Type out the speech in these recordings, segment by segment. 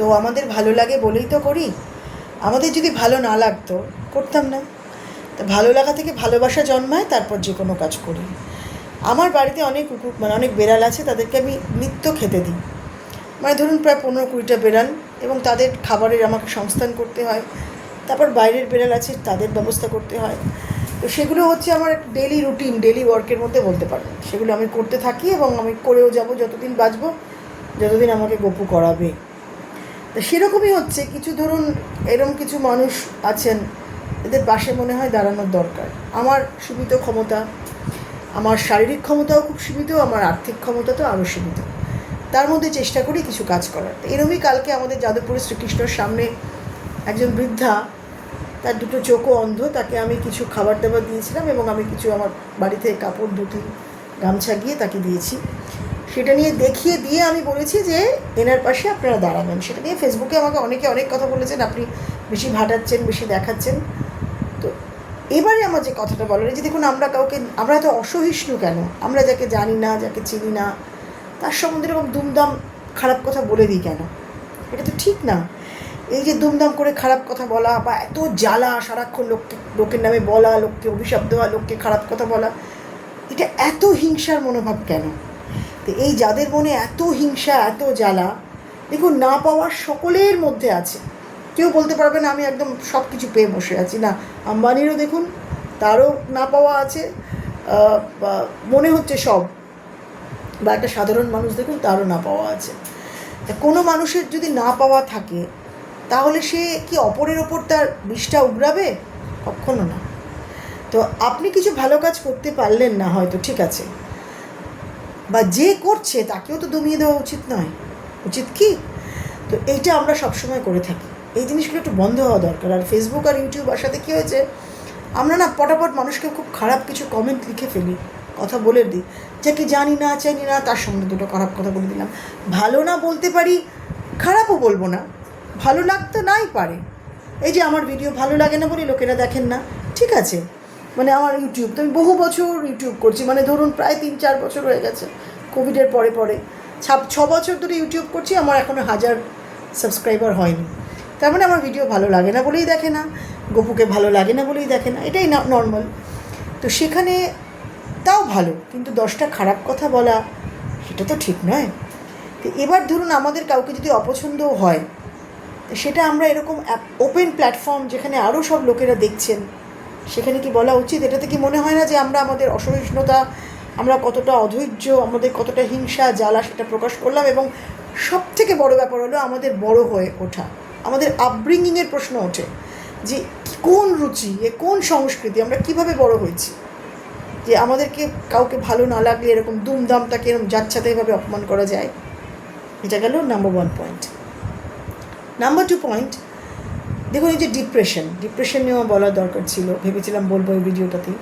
তো আমাদের ভালো লাগে বলেই তো করি। আমাদের যদি ভালো না লাগতো করতাম না। তো ভালো লাগা থেকে ভালোবাসা জন্মায়, তারপর যে কোনো কাজ করি। আমার বাড়িতে অনেক কুকুর অনেক বেড়াল আছে, তাদেরকে আমি নিত্য খেতে দিই। ধরুন প্রায় 15-20টা বেড়াল, এবং তাদের খাবারের আমাকে সংস্থান করতে হয়। তারপর বাইরের বেড়াল আছে, তাদের ব্যবস্থা করতে হয়। তো সেগুলো হচ্ছে আমার ডেলি রুটিন, ডেলি ওয়ার্কের মধ্যে বলতে পারবেন। সেগুলো আমি করতে থাকি এবং আমি করেও যাব যতদিন বাঁচব, যতদিন আমাকে গপু করাবে। তো সেরকমই হচ্ছে কিছু, ধরুন এরকম কিছু মানুষ আছেন, এদের পাশে মনে হয় দাঁড়ানোর দরকার। আমার সীমিত ক্ষমতা, আমার শারীরিক ক্ষমতাও খুব সীমিত, আমার আর্থিক ক্ষমতা তো আরও সীমিত। তার মধ্যে চেষ্টা করি কিছু কাজ করার। এরমই কালকে আমাদের যাদবপুরে শ্রীকৃষ্ণর সামনে একজন বৃদ্ধা, তার দুটো চোখও অন্ধ, তাকে আমি কিছু খাবার দাবার দিয়েছিলাম এবং আমি কিছু আমার বাড়িতে কাপড় ধুতি গামছা গিয়ে তাকে দিয়েছি। সেটা নিয়ে দেখিয়ে দিয়ে আমি বলেছি যে এনার পাশে আপনারা দাঁড়াবেন। সেটা নিয়ে ফেসবুকে আমাকে অনেকে অনেক কথা বলেছেন, আপনি বেশি ভাটাচ্ছেন, বেশি দেখাচ্ছেন। তো এবারে আমার যে কথাটা বলার, যে দেখুন আমরা এত অসহিষ্ণু কেন? আমরা যাকে জানি না, যাকে চিনি না, তার সম্বন্ধে এরকম দুমদাম খারাপ কথা বলে দিই কেন? এটা তো ঠিক না। এই যে দুমদাম করে খারাপ কথা বলা, বা এত জ্বালা সারাক্ষণ লোকের নামে বলা, লোককে অভিশাপ দেওয়া, লোককে খারাপ কথা বলা, এটা এত হিংসার মনোভাব কেন? তো এই যাদের মনে এত হিংসা, এত জ্বালা, দেখুন না পাওয়ার সকলের মধ্যে আছে। কেউ বলতে পারবে না আমি একদম সব কিছু পেয়ে বসে আছি। না, আম্বানিরও দেখুন তারও না পাওয়া আছে, মনে হচ্ছে সব। বা একটা সাধারণ মানুষ দেখুন তারও না পাওয়া আছে। তা কোনো মানুষের যদি না পাওয়া থাকে, তাহলে সে কি অপরের ওপর তার বিষটা উগড়াবে? কখনো না। তো আপনি কিছু ভালো কাজ করতে পারলেন না হয়তো, ঠিক আছে, বা যে করছে তাকেও তো দমিয়ে দেওয়া উচিত নয়, উচিত কি? তো এইটা আমরা সবসময় করে থাকি। এই জিনিসগুলো একটু বন্ধ হওয়া দরকার। আর ফেসবুক আর ইউটিউব আসাতে কী হয়েছে, আমরা না পটাপট মানুষকে খুব খারাপ কিছু কমেন্ট লিখে ফেলি, কথা বলে দিই, যাকে জানি না চাইনি না তার সঙ্গে দুটো খারাপ কথা বলে দিলাম। ভালো না বলতে পারি, খারাপও বলবো না, ভালো লাগতে নাই পারে। এই যে আমার ভিডিও ভালো লাগে না বলে লোকেরা দেখেন না, ঠিক আছে। আমার ইউটিউব তো আমি বহু বছর ইউটিউব করছি, ধরুন প্রায় 3-4 বছর হয়ে গেছে, কোভিডের পরে 6 বছর ধরে ইউটিউব করছি, আমার এখনও 1000 সাবস্ক্রাইবার হয়নি। তার আমার ভিডিও ভালো লাগে না বলেই দেখে না, গপুকে ভালো লাগে না বলেই দেখে না, এটাই নর্মাল। তো সেখানে তাও ভালো, কিন্তু 10টা খারাপ কথা বলা সেটা তো ঠিক নয়। তো এবার ধরুন আমাদের কাউকে যদি অপছন্দও হয়, সেটা আমরা এরকম ওপেন প্ল্যাটফর্ম যেখানে আরও সব লোকেরা দেখছেন, সেখানে কি বলা উচিত? এটাতে কি মনে হয় না যে আমরা আমাদের অসহিষ্ণুতা, আমরা কতটা অধৈর্য, আমাদের কতটা হিংসা জ্বালা সেটা প্রকাশ করলাম? এবং সবথেকে বড় ব্যাপার হলো আমাদের বড় হয়ে ওঠা, আমাদের আপব্রিঙ্গিংয়ের প্রশ্ন ওঠে যে কোন রুচি, কোন সংস্কৃতি, আমরা কিভাবে বড় হয়েছি যে আমাদেরকে কাউকে ভালো না লাগলে এরকম দুমদাম তাকে এরকম যাচ্ছাতে এভাবে অপমান করা যায়। এটা গেল নাম্বার 1 পয়েন্ট। নাম্বার 2 পয়েন্ট, দেখুন এই যে ডিপ্রেশন নিয়েও বলার দরকার ছিল, ভেবেছিলাম বলবো এই ভিডিওটাতেই।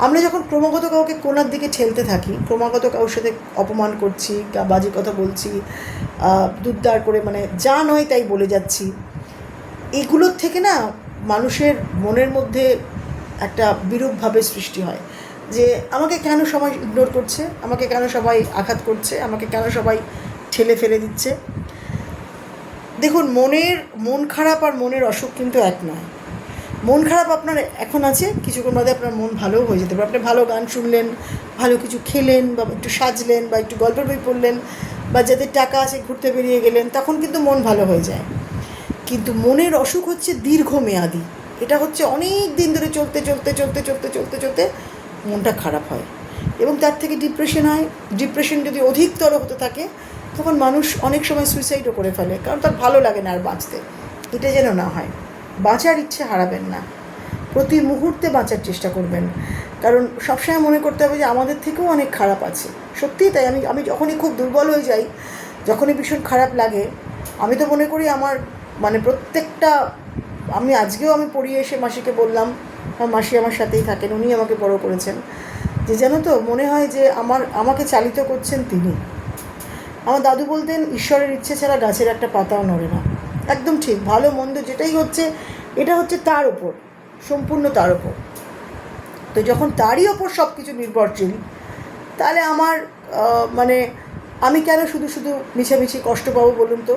আমরা যখন ক্রমাগত কাউকে কোনার দিকে ঠেলতে থাকি, ক্রমাগত কারোর সাথে অপমান করছি, বাজে কথা বলছি, দুধদার করে যা নয় তাই বলে যাচ্ছি, এগুলোর থেকে না মানুষের মনের মধ্যে একটা বিরূপভাবে সৃষ্টি হয় যে আমাকে কেন সবাই ইগনোর করছে, আমাকে কেন সবাই আঘাত করছে, আমাকে কেন সবাই ঠেলে ফেলে দিচ্ছে। দেখুন মন খারাপ আর মনের অসুখ কিন্তু এক নয়। মন খারাপ আপনার এখন আছে, কিছুক্ষণ বাদে আপনার মন ভালোও হয়ে যেতে পারে। আপনি ভালো গান শুনলেন, ভালো কিছু খেলেন, বা একটু সাজলেন, বা একটু গল্পের বই পড়লেন, বা যাদের টাকা আছে ঘুরতে বেরিয়ে গেলেন, তখন কিন্তু মন ভালো হয়ে যায়। কিন্তু মনের অসুখ হচ্ছে দীর্ঘমেয়াদী। এটা হচ্ছে অনেক দিন ধরে চলতে মনটা খারাপ হয় এবং তার থেকে ডিপ্রেশন হয়। ডিপ্রেশন যদি অধিকতর হতে থাকে, তখন মানুষ অনেক সময় সুইসাইডও করে ফেলে, কারণ তার ভালো লাগে না আর বাঁচতে। এটা যেন না হয়। বাঁচার ইচ্ছে হারাবেন না, প্রতি মুহূর্তে বাঁচার চেষ্টা করবেন, কারণ সবসময় মনে করতে হবে যে আমাদের থেকেও অনেক খারাপ আছে। সত্যিই তাই। আমি যখনই খুব দুর্বল হয়ে যাই, যখনই ভীষণ খারাপ লাগে, আমি তো মনে করি আমার প্রত্যেকটা, আজকেও পড়িয়ে এসে মাসিকে বললাম, আমার মাসি আমার সাথেই থাকেন, উনি আমাকে বড় করেছেন, যে জানো তো মনে হয় যে আমাকে চালিত করছেন তিনি। আমার দাদু বলতেন ঈশ্বরের ইচ্ছে ছাড়া গাছের একটা পাতাও নড়ে না। একদম ঠিক। ভালো মন্দ যেটাই হচ্ছে, এটা হচ্ছে তার ওপর, সম্পূর্ণ তার ওপর। তো যখন তারই ওপর সব কিছু নির্ভরশীল, তাহলে আমি কেন শুধু মিছামিছি কষ্ট পাবো বলুন তো?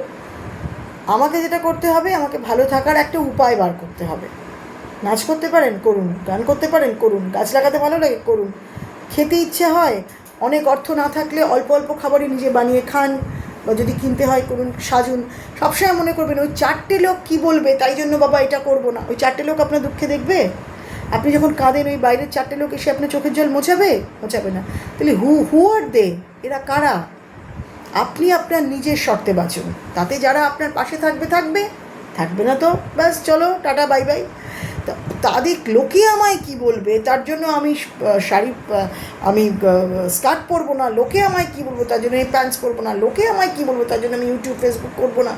আমাকে যেটা করতে হবে, আমাকে ভালো থাকার একটা উপায় বার করতে হবে। নাচ করতে পারেন করুন, গান করতে পারেন করুন, গাছ লাগাতে ভালো লাগে করুন, খেতে ইচ্ছে হয়, অনেক অর্থ না থাকলে অল্প অল্প খাবারই নিজে বানিয়ে খান, বা যদি কিনতে হয় করুন, সাজুন। সবসময় মনে করবেন ওই 4টে লোক কী বলবে তাই জন্য বাবা এটা করবো না। ওই 4টে লোক আপনার দুঃখে দেখবে? আপনি যখন কাঁদেন ওই বাইরের 4টে লোক এসে আপনার চোখের জল মোছাবে না। তাহলে হু আর দে, এরা কারা? আপনি আপনার নিজের শর্তে বাঁচুন, তাতে যারা আপনার পাশে থাকবে না তো ব্যাস চলো টাটা বাই বাই। তাদের লোকে আমায় কি বলবে তার জন্য আমি আমি স্কার্ট পরবো না, লোকে আমায় কি বলবো তার জন্য আমি প্যান্টস পরবো না, লোকে আমায় কি বলবো তার জন্য আমি ইউটিউব ফেসবুক করবো না।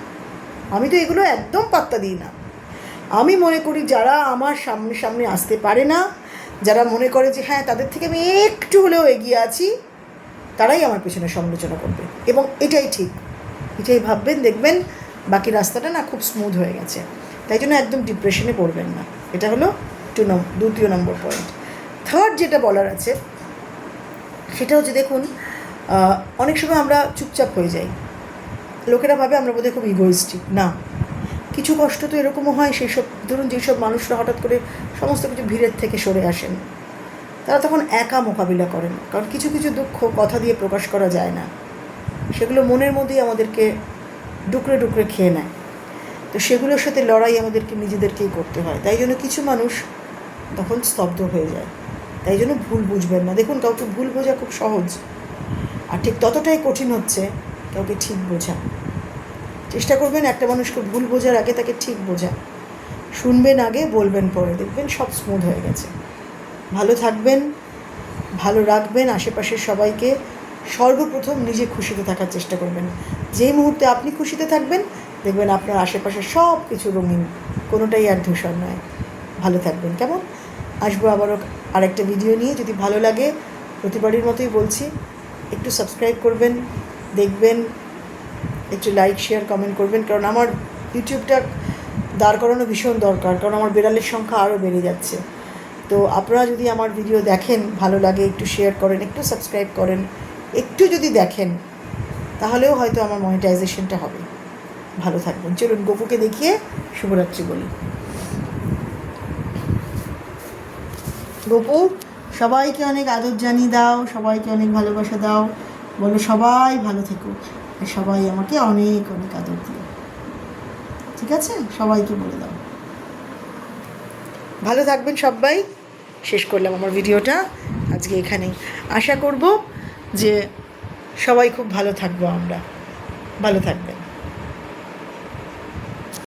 আমি তো এগুলো একদম পাত্তা দিই না। আমি মনে করি যারা আমার সামনে আসতে পারে না, যারা মনে করে যে হ্যাঁ তাদের থেকে আমি একটু হলেও এগিয়ে আছি, তারাই আমার পেছনে সমালোচনা করবে, এবং এটাই ঠিক, এটাই ভাববেন, দেখবেন বাকি রাস্তাটা না খুব স্মুথ হয়ে গেছে। তাই জন্য একদম ডিপ্রেশনে পড়বেন না। এটা হলো দ্বিতীয় নম্বর পয়েন্ট। থার্ড যেটা বলার আছে সেটা হচ্ছে, দেখুন অনেক সময় আমরা চুপচাপ হয়ে যাই, লোকেরা ভাবে আমরা বোধহয় খুব ইগোইস্টিক। না, কিছু কষ্ট তো এরকমও হয়, সেই সব ধরুন যেসব মানুষরা হঠাৎ করে সমস্ত কিছু ভিড়ের থেকে সরে আসেন, তারা তখন একা মোকাবিলা করেন, কারণ কিছু কিছু দুঃখ কথা দিয়ে প্রকাশ করা যায় না, সেগুলো মনের মধ্যেই আমাদেরকে ডুকরে ডুকরে খেয়ে নেয়। তো সেগুলোর সাথে লড়াই আমাদেরকে নিজেদেরকেই করতে হয়। তাই জন্য কিছু মানুষ তখন স্তব্ধ হয়ে যায়। তাই জন্য ভুল বুঝবেন না। দেখুন, কাউকে ভুল বোঝা খুব সহজ, আর ঠিক ততটাই কঠিন হচ্ছে কাউকে ঠিক বোঝা। চেষ্টা করবেন একটা মানুষকে ভুল বোঝার আগে তাকে ঠিক বোঝা। শুনবেন আগে, বলবেন পরে, দেখবেন সব স্মুথ হয়ে গেছে। ভালো থাকবেন, ভালো রাখবেন আশেপাশের সবাইকে। সর্বপ্রথম নিজে খুশিতে থাকার চেষ্টা করবেন। যেই মুহূর্তে আপনি খুশিতে থাকবেন, দেখবেন আপনার আশেপাশে সব কিছু রঙিন, কোনোটাই আর ধূসর নয়। ভালো থাকবেন। কেমন? আসবো আবারও আরেকটা ভিডিও নিয়ে। যদি ভালো লাগে, প্রতিবারের মতোই বলছি, একটু সাবস্ক্রাইব করবেন, দেখবেন, একটু লাইক শেয়ার কমেন্ট করবেন, কারণ আমার ইউটিউবটা দাঁড় করানো ভীষণ দরকার, কারণ আমার বিড়ালের সংখ্যা আরও বেড়ে যাচ্ছে। তো আপনারা যদি আমার ভিডিও দেখেন, ভালো লাগে, একটু শেয়ার করেন, একটু সাবস্ক্রাইব করেন, একটু যদি দেখেন, তাহলেও হয়তো আমার মনিটাইজেশনটা হবে। ভালো থাকবেন। চলুন গপুকে দেখিয়ে শুভরাত্রি বলি। গপু, সবাইকে অনেক আদর জানিয়ে দাও, সবাইকে অনেক ভালোবাসা দাও, বলো সবাই ভালো থেকো, সবাই আমাকে অনেক অনেক আদর দিও। ঠিক আছে? সবাইকে বলে দাও। ভালো থাকবেন সবাই। শেষ করলাম আমার ভিডিওটা আজকে এখানেই। আশা করব যে সবাই খুব ভালো থাকবো, আমরা ভালো থাকবেন।